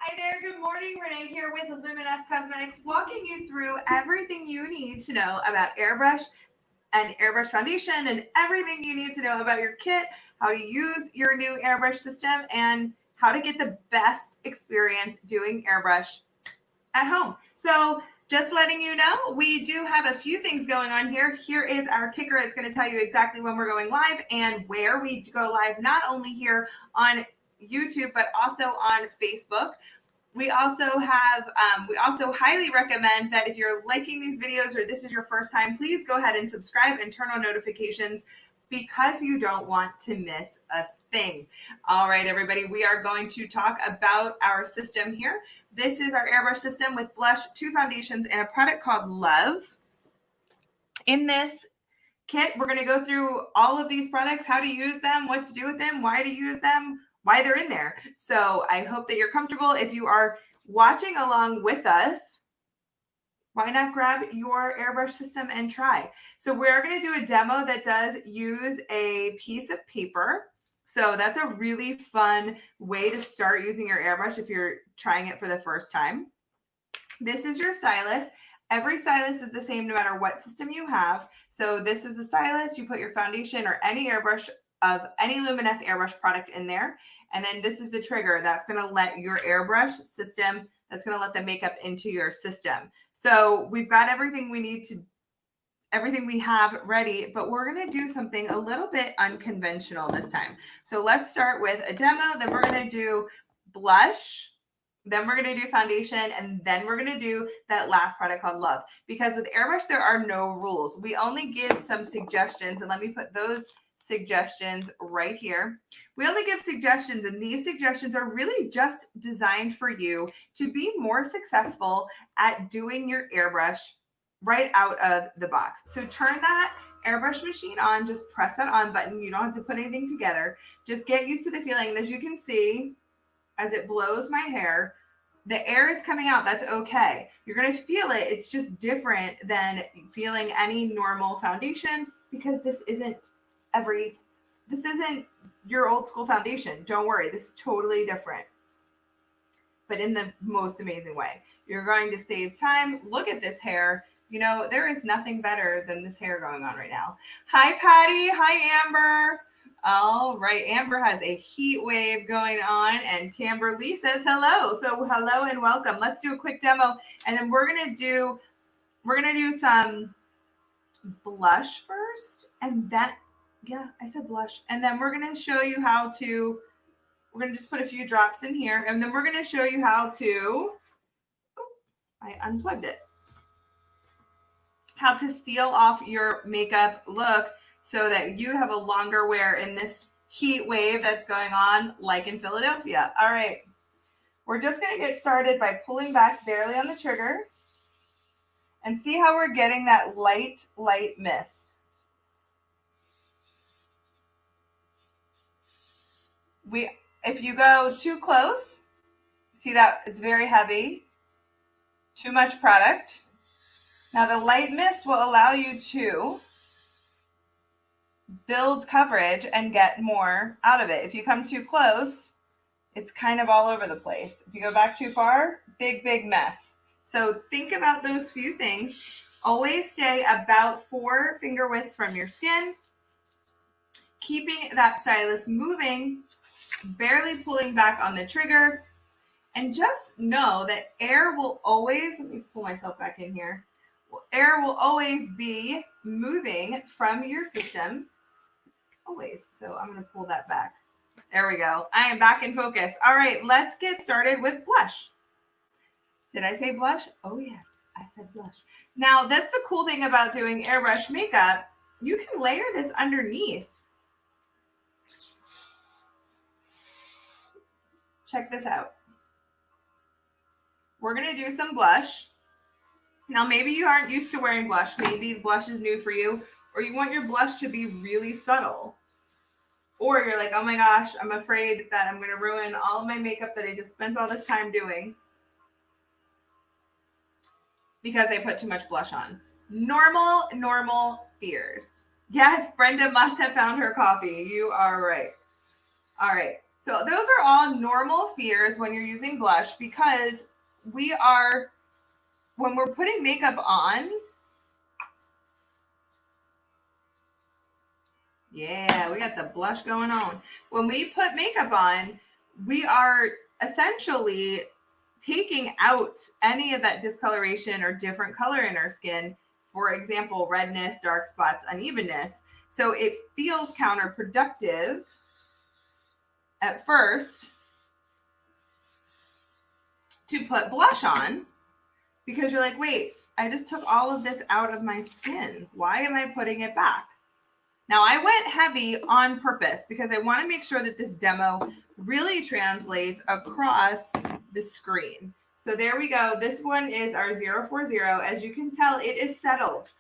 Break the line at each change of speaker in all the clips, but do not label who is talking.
Hi there, good morning. Renee here with Luminous Cosmetics, walking you through everything you need to know about airbrush and airbrush foundation and everything you need to know about your kit, how to use your new airbrush system, and how to get the best experience doing airbrush at home. So just letting you know, we do have a few things going on here. Here is our ticker. It's going to tell you exactly when we're going live and where we go live, not only here on YouTube, but also on Facebook. We also highly recommend that if you're liking these videos or this is your first time, please go ahead and subscribe and turn on notifications because you don't want to miss a thing. All right, everybody, we are going to talk about our system here. This is our airbrush system with blush, 2 foundations, and a product called Love. In this kit, we're going to go through all of these products, how to use them, what to do with them, why to use them, why they're in there. So I hope that you're comfortable. If you are watching along with us, why not grab your airbrush system and try? So we're going to do a demo that does use a piece of paper. So that's a really fun way to start using your airbrush if you're trying it for the first time. This is your stylus. Every stylus is the same no matter what system you have. So this is a stylus. You put your foundation or any airbrush of any Luminous airbrush product in there. And then this is the trigger. That's going to let your airbrush system, that's going to let the makeup into your system. So we've got everything we need to, everything we have ready, but we're going to do something a little bit unconventional this time. So let's start with a demo. Then we're going to do blush. Then we're going to do foundation, and then we're going to do that last product called Love. Because with airbrush, there are no rules. We only give some suggestions, and let me put those suggestions right here. We only give suggestions, and these suggestions are really just designed for you to be more successful at doing your airbrush right out of the box. So turn that airbrush machine on, just press that on button. You don't have to put anything together. Just get used to the feeling. And as you can see, as it blows my hair, the air is coming out. That's okay. You're going to feel it. It's just different than feeling any normal foundation because this isn't your old school foundation. Don't worry. This is totally different, but in the most amazing way. You're going to save time. Look at this hair. You know, there is nothing better than this hair going on right now. Hi, Patty. Hi, Amber. All right, Amber has a heat wave going on, and Tamber Lee says hello. So hello and welcome. Let's do a quick demo, and then we're gonna do some blush first, and that, yeah, I said blush, and then we're gonna show you how to. We're gonna just put a few drops in here, and then we're gonna show you how to. Oh, I unplugged it. How to seal off your makeup look so that you have a longer wear in this heat wave that's going on, like in Philadelphia. All right, we're just going to get started by pulling back barely on the trigger and see how we're getting that light mist. If you go too close, see that it's very heavy, too much product. Now the light mist will allow you to build coverage and get more out of it. If you come too close, it's kind of all over the place. If you go back too far, big mess. So think about those few things. Always stay about 4 finger widths from your skin, keeping that stylus moving, barely pulling back on the trigger, and just know that air will always, let me pull myself back in here, air will always be moving from your system. Always. So I'm going to pull that back. There we go. I am back in focus. All right, let's get started with blush. Did I say blush? Oh, yes, I said blush. Now, that's the cool thing about doing airbrush makeup. You can layer this underneath. Check this out. We're going to do some blush. Now, maybe you aren't used to wearing blush. Maybe blush is new for you, or you want your blush to be really subtle. Or you're like, oh my gosh, I'm afraid that I'm going to ruin all of my makeup that I just spent all this time doing because I put too much blush on. Normal fears. Yes, Brenda must have found her coffee. You are right. All right. So those are all normal fears when you're using blush, because when we're putting makeup on, yeah, we got the blush going on. When we put makeup on, we are essentially taking out any of that discoloration or different color in our skin. For example, redness, dark spots, unevenness. So it feels counterproductive at first to put blush on, because you're like, wait, I just took all of this out of my skin. Why am I putting it back? Now, I went heavy on purpose because I want to make sure that this demo really translates across the screen. So there we go. This one is our 040. As you can tell, it is settled.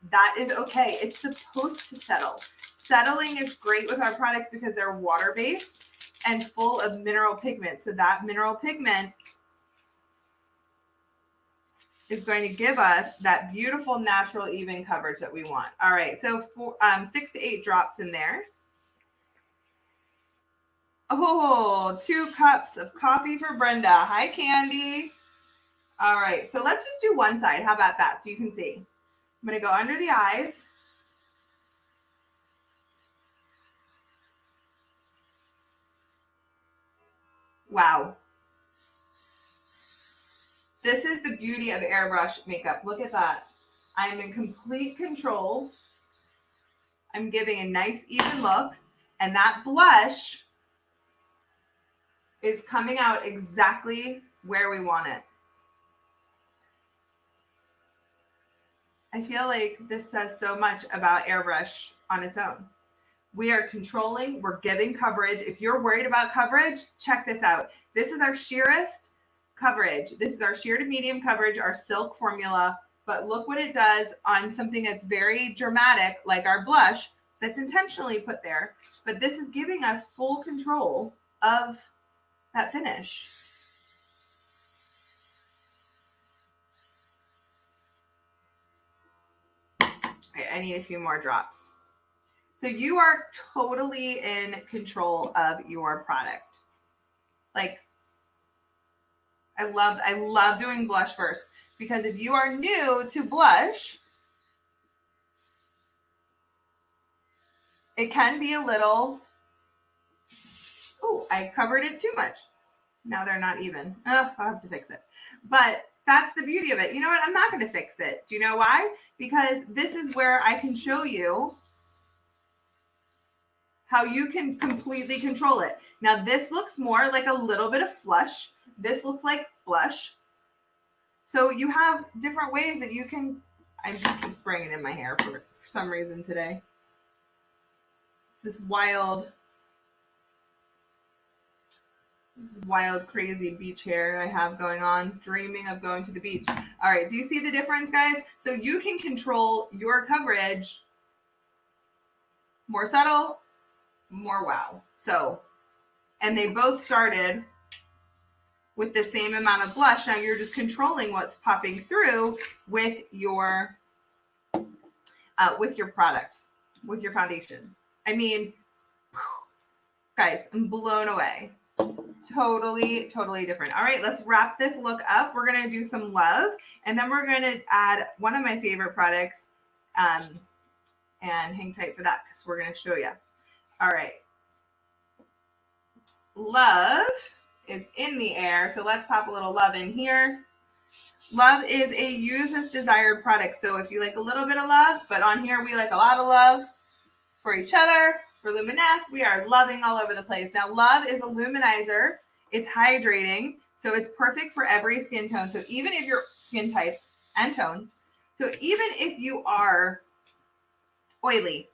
That is okay. It's supposed to settle. Settling is great with our products because they're water-based and full of mineral pigment. So that mineral pigment is going to give us that beautiful, natural, even coverage that we want. All right, so 6 to 8 drops in there. Oh, 2 cups of coffee for Brenda. Hi, Candy. All right, so let's just do one side. How about that? So you can see. I'm going to go under the eyes. Wow. This is the beauty of airbrush makeup. Look at that. I am in complete control. I'm giving a nice even look, and that blush is coming out exactly where we want it. I feel like this says so much about airbrush on its own. We are controlling, we're giving coverage. If you're worried about coverage, check this out. This is our sheerest coverage. This is our sheer to medium coverage, our silk formula. But look what it does on something that's very dramatic, like our blush, that's intentionally put there. But this is giving us full control of that finish. Okay, I need a few more drops. So you are totally in control of your product. Like, I love doing blush first, because if you are new to blush, it can be a little, oh, I covered it too much. Now they're not even. Oh, I'll have to fix it. But that's the beauty of it. You know what? I'm not going to fix it. Do you know why? Because this is where I can show you how you can completely control it. Now, this looks more like a little bit of flush. This looks like blush. So you have different ways that you can, I just keep spraying it in my hair for some reason today. This wild, crazy beach hair I have going on, dreaming of going to the beach. All right, do you see the difference, guys? So you can control your coverage. More subtle, more wow. So, and they both started with the same amount of blush. Now you're just controlling what's popping through with your product, with your foundation. I mean, guys, I'm blown away. Totally different. All right, let's wrap this look up. We're going to do some love, and then we're going to add one of my favorite products, and hang tight for that because we're going to show you. All right. Love is in the air, so let's pop a little love in here. Love is a use as desired product. So if you like a little bit of love, but on here we like a lot of love for each other, for Luminous, we are loving all over the place. Now, love is a luminizer. It's hydrating, so it's perfect for every skin tone. So even if your skin type and tone, so even if you are oily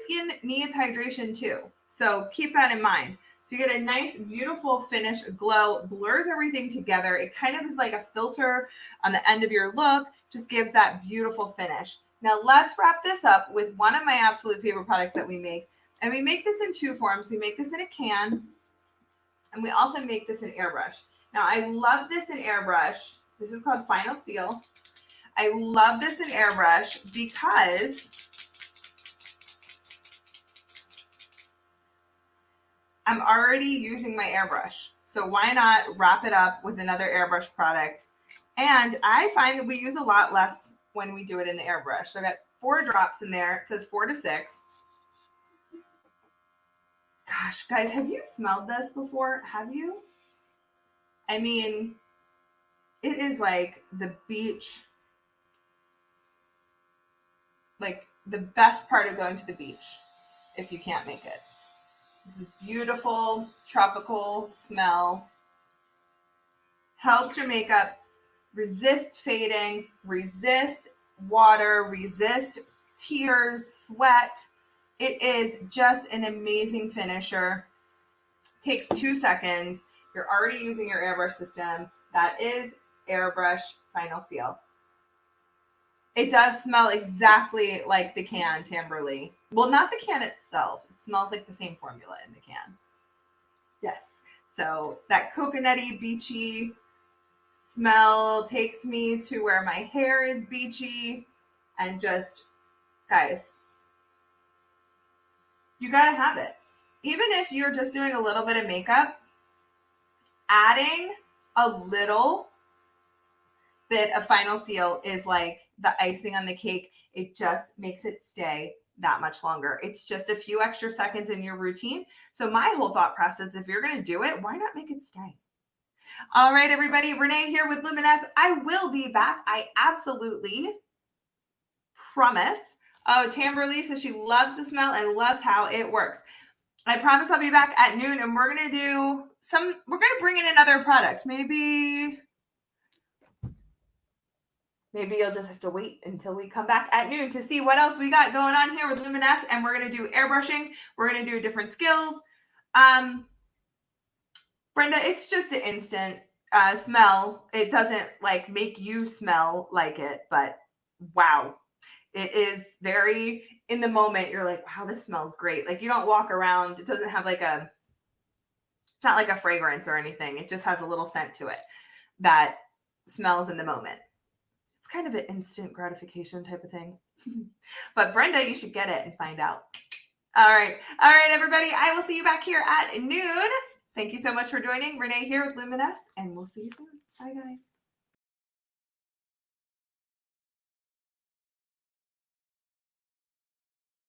skin needs hydration too. So keep that in mind. So you get a nice, beautiful finish, glow, blurs everything together. It kind of is like a filter on the end of your look, just gives that beautiful finish. Now let's wrap this up with one of my absolute favorite products that we make. And we make this in 2 forms. We make this in a can, and we also make this in airbrush. Now I love this in airbrush. This is called Final Seal. I love this in airbrush because I'm already using my airbrush. So why not wrap it up with another airbrush product? And I find that we use a lot less when we do it in the airbrush. So I got 4 drops in there. It says 4 to 6. Gosh, guys, have you smelled this before? Have you? I mean, it is like the beach, like the best part of going to the beach if you can't make it. This is beautiful, tropical smell. Helps your makeup resist fading, resist water, resist tears, sweat. It is just an amazing finisher. Takes 2 seconds. You're already using your airbrush system. That is Airbrush Final Seal. It does smell exactly like the can, Tamberly. Well, not the can itself. It smells like the same formula in the can. Yes. So that coconutty, beachy smell takes me to where my hair is beachy, and just, guys, you gotta have it. Even if you're just doing a little bit of makeup, adding a little bit of Final Seal is like the icing on the cake. It just makes it stay that much longer. It's just a few extra seconds in your routine. So my whole thought process, if you're going to do it, why not make it stay? All right, everybody. Renee here with Luminous. I will be back. I absolutely promise. Oh, Tamberly says she loves the smell and loves how it works. I promise I'll be back at noon, and we're going to bring in another product. Maybe you'll just have to wait until we come back at noon to see what else we got going on here with Luminous. And we're going to do airbrushing. We're going to do different skills. Brenda, it's just an instant smell. It doesn't like make you smell like it, but wow. It is very in the moment. You're like, wow, this smells great. Like you don't walk around. It doesn't have it's not like a fragrance or anything. It just has a little scent to it that smells in the moment. It's kind of an instant gratification type of thing. But Brenda, you should get it and find out. All right, everybody. I will see you back here at noon. Thank you so much for joining. Renee here with Luminous, and we'll see you soon. Bye, guys.